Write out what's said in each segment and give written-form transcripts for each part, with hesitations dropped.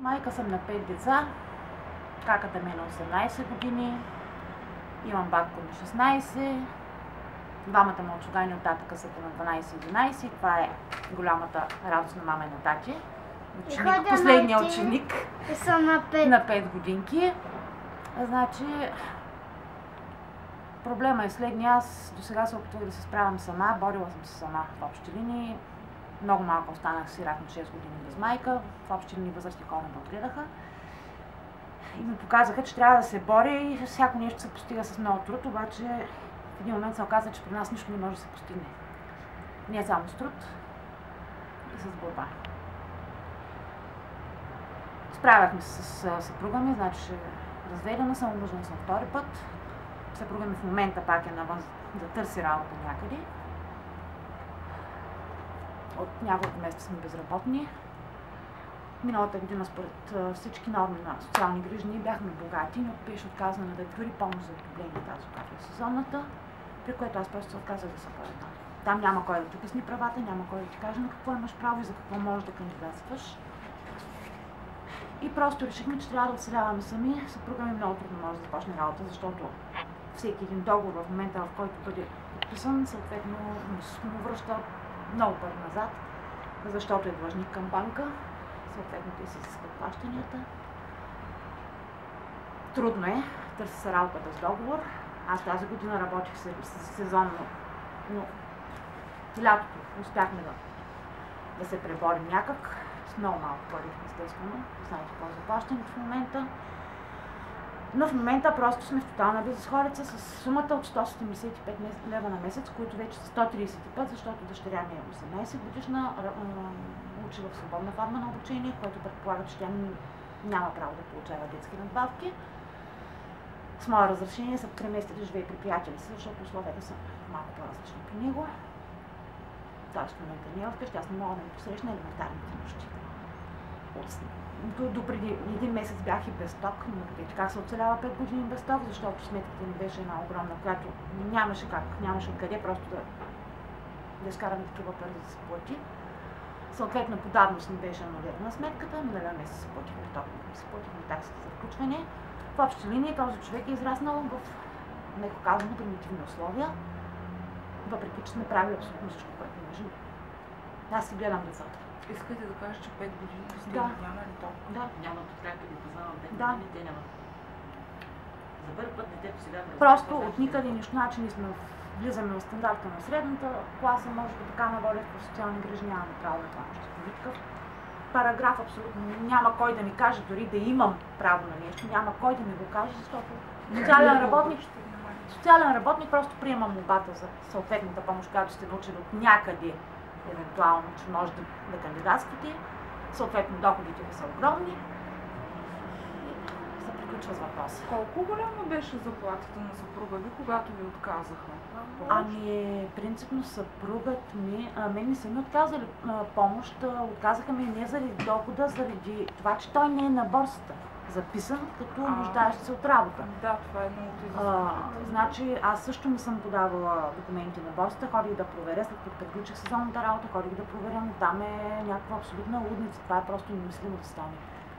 Майка съм на 5 деца, каката ми е на 18 години, имам батко на 16, двамата младшогани от татъка са на 12-11 и това е голямата радост на мама и на тати. Ученик, последният ученик на 5 годинки. Значи, проблема е следния. Аз до сега се опитвах да се справям сама, борила съм се сама в общи линии. Много малко останах, сирак на 6 години без майка. В общи линии възрастни хора ме отгледаха. И ми показаха, че трябва да се боря и всяко нещо се постига с много труд, обаче в един момент се оказа, че при нас нищо не може да се постигне. Не е само с труд и с борба. Справяхме се с съпруга ми, значи разведена съм, омъжена съм втори път. Съпруга ми в момента пак е навън да търси работа някъде. От няколко месеца сме безработни. Миналата година според всички норми на социални грижи ние бяхме богати, но беше отказано да дори помощ за отопление тази, която е сезонната, при което аз просто се отказах да се боря там. Там няма кой да ти обясни правата, няма кой да ти каже на какво имаш право и за какво можеш да кандидатстваш. И просто решихме, че трябва да оцеляваме сами. Съпруга ми много трудно може да започне работа, защото всеки един договор в момента, в който бъде подписан, съответно му връща много пари назад, защото е длъжник към банка. Съответно те си изискват плащанията. Трудно е, търси се работа без договор. Аз тази година работих сезонно, но лятото успяхме да се преборим някак. С много малко пари, естествено. Знаете какво е заплащането в момента. Но в момента просто сме в тотална безизходица с сумата от 175 лева на месец, които вече са 135, защото дъщеря ми е 18 годишна, учи в свободна форма на обучение, което предполага, че тя няма право да получава детски надбавки. С мое разрешение са преместили да живее при приятели си, защото условията са малко по-различни при него. Тоест в момента не е вкъщи, аз не мога да ми посрещна елементарните нужди. До преди един месец бях и без ток, но вече как се оцелява 5 години без ток, защото сметката ми беше една огромна, която нямаше как, нямаше откъде просто да изкараме такива пари да се плати. Съответно по давност ми беше анулирана сметката, миналия месец се платихме ток, се платихме таксите за включване. В общи линии този човек е израснал в, меко казано, примитивни условия, въпреки че сме правили абсолютно всичко, което можем. Аз си гледам децата. Искате да кажа, че 5 години сте няма ли то? Да. Няма подкрепа да познавам 5 години, те нямат. За първи път детето сега... Просто от никъде нищо, значи ние сме влизаме в стандарта на средната класа, може би така на воля по социални грижи нямаме право на помощ. Никакъв параграф абсолютно няма кой да ми каже, дори да имам право на нещо, няма кой да ми го каже, защото социален работник просто приема молбата за съответната помощ, която сте научили от някъде, евентуално, че може да кандидатствате. Съответно, доходите ви са огромни и се приключва с въпроса. Колко голяма беше заплатата на съпруга ви, когато ви отказаха? Ами, принципно съпругът ми, мен не са ми отказали помощ, отказаха ми не заради дохода, заради това, че той не е на борсата записан като нуждаещ се от работа. Да, това е много изискване. Значи аз също не съм подавала документи на борсата, ходих да проверя, след като приключих сезонната работа, ходих да проверя, но там е някаква абсолютна лудница, това е просто немислимо да стане.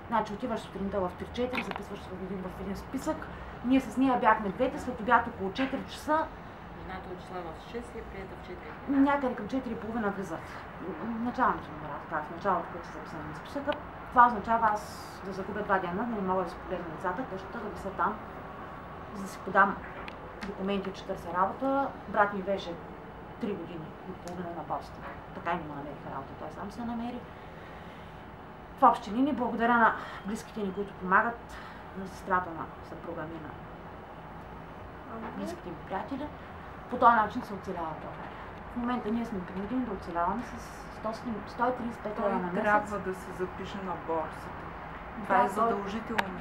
Значи отиваш сутринта в 3-4, записваш в един списък, ние с нея бяхме двете, след обяд около 4 часа. Едната отишла в 6 и е приета в 4. Някъде към 4:30 влизат. Началните номера, така, в началото, които са записани на списъка. Това означава аз да загубя 2 дена, да не мога да си погледна децата, къщата, да са там, за да си подам документи, че търся работа. Брат ми беше 3 години и половина на борсата. Така и не му намериха работа, той сам се намери. В общи линии, благодаря на близките ни, които помагат, на сестрата на съпруга ми, на близките ми приятели, по този начин се оцелява България. В момента ние сме принудени да оцеляваме с 135 лева на месец. Трябва да се запише на борсата. Това е задължително.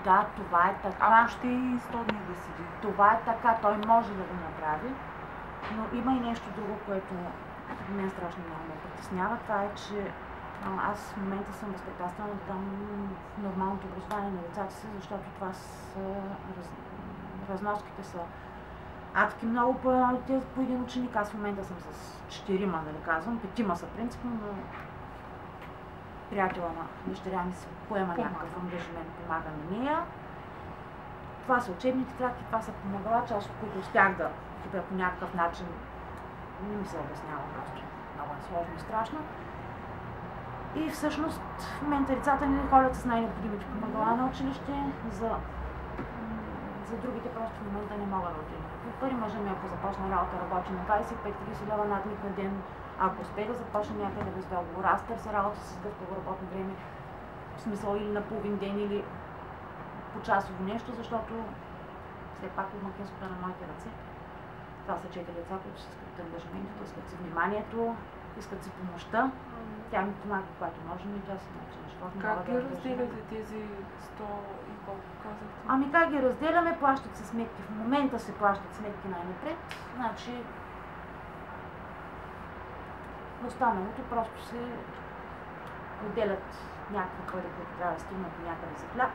Да, това е така. Ако ще и 100 дни да седи. Това е така, той може да го направи, но има и нещо друго, което мен страшно много ме притеснява. Това е, че аз в момента съм възпрепятствана да дам нормалното образование на децата си, защото това са разноските са адски много по един ученик. Аз в момента съм с 4, нали казвам, 5 са принципно, но приятела на дъщеря ми си поема някакъв ангажимент, помага на нея. Това са учебни тетрадки, това са помагала, част от които успях да купя по някакъв начин. Не ми се обяснява просто. Много е сложно и страшно. И всъщност в момента децата ни ходят с най-необходимите помагала на училище. За другите просто в момента не мога да отидем. Пари мъжа ми, ако започна работа, работи на 25-30 лева надник на ден. Ако успее да започне някъде без договор, аз търся работа с гъвкаво работно време, в смисъл или на половин ден, или по-часово нещо, защото все пак домакинството е на моите ръце. Това са 4 деца, които си искат ангажиментите, искат си вниманието, искат си помощта. Тя ми помага, когато може, но и тя си научи нещото. Как ги разделяте тези 100 и колко казахте? Ами как ги разделяме? Плащат се сметки. В момента се плащат сметки най-напред. Значи останалото просто се отделят някакви пари, които трябва да стигнат до някъде за хляб.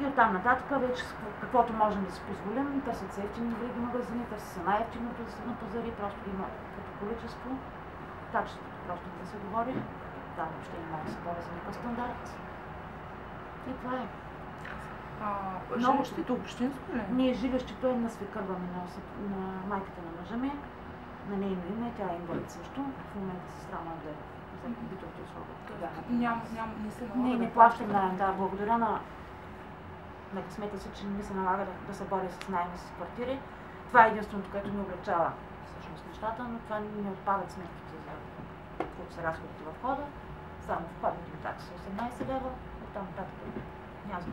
И оттам нататък вече каквото можем да си позволим, търсят се ефтини други магазини, търсят се най-ефтиното на пазари, просто има като количество, качеството просто да се говори. Да, въобще не мога да се боря за никакъв стандарт. И това е. Жилището общинско ли? Ние жилището е на свекърва ми, на майката на мъжа ми, на нейно име, тя е инвалид също. В момента сестра му е за битовите условия. Не се налага. Не плащам наем, да, благодаря на късмета си, че не ми се налага да се боря с найеми с квартири. Това е единственото, което ми облегчава всъщност нещата, но това не отпадат сметките, за които са разходите в хода. Само вкладните такси 18 лева, оттам нататък няма за